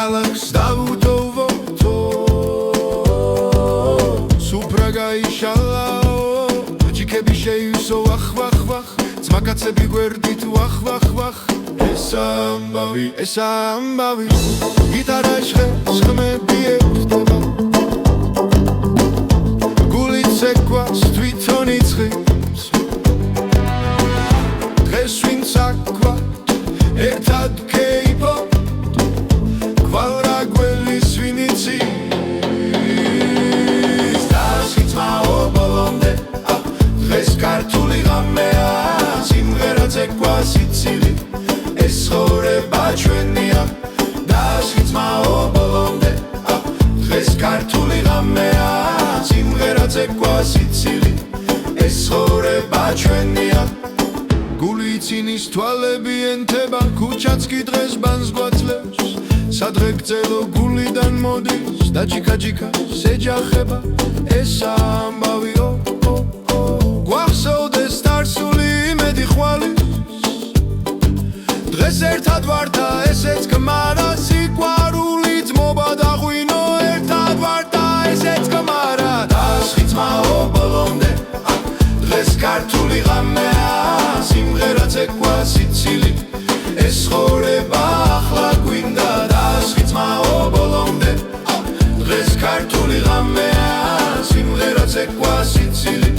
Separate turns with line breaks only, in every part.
ქალაქს დავუტოვო სუფრა გაიშალაო ჯიქები შეივსო ვახ ძმაკაცები გვერდით ვახ ეს ამბავი გიტარა ჟღერს ხმები ეხდება გულით ცეკვას თვითონ იწყებს დღეს ვინც აქვთ ერთად გეიფობ გვალ გველის ვინ იცის დასხიცმაო ბოლომდე დღეს ქართული ღამეა სიმღერა ცეკვა სიცილი ეს ცხოვრება ჩვენია დასხიცმაო ბოლომდე დღეს ქართული ღამეა სიმღერა ცეკვა სიცილი ეს ცხოვრება ჩვენია გული ცინის თვალები ენთება ქუჩაც კი დღეს ბანს გვაძლევს სადღე გწელო გულიდან მოდის და ჯიქაჯიქას ეჯახება ეს ამბავიო გვახსოვდეს დარსული იმედი ხვალის დღეს ერთად ვარ და ესეც გმარა სიყვარული ძმობა დაღვინო ერთად ვარ და ესეც გმარა დასხიცმაო ბოლომდე დღეს ქართული ღამეა სიმღერა ცეკვა სიცილი ეს ცხოვრება ახლა გვინდა დასხიცმაო ბოლომდე დღეს ქართული ღამეა სიმღერა ცეკვა სიცილი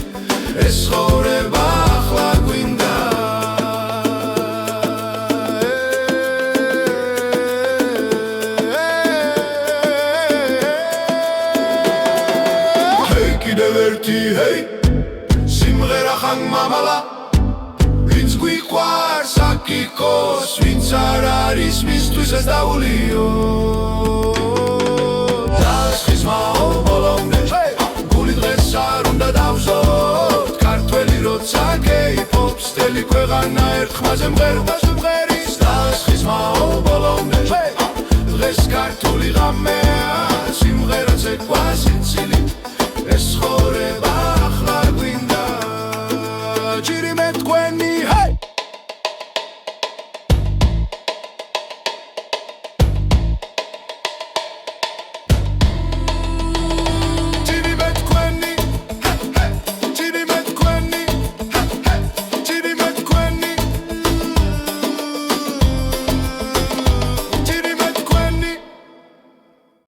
ეს ცხოვრება ახლა გვინდა კიდევ ერთი სიმღერა ხან მამალა ვინც გვიყვარს აქ იყოს ვინც არ არის მისთვის ეს დაულიო დასხიზმაო ბოლომდე გული დღეს არ უნდა დავზოთ ქართველი როცა გეიფობს მთელი ქვეყანა ერთ ხმაზე მღერდა სიმღერის დასხიზმაო ბოლომდე დღეს ქართული ღამე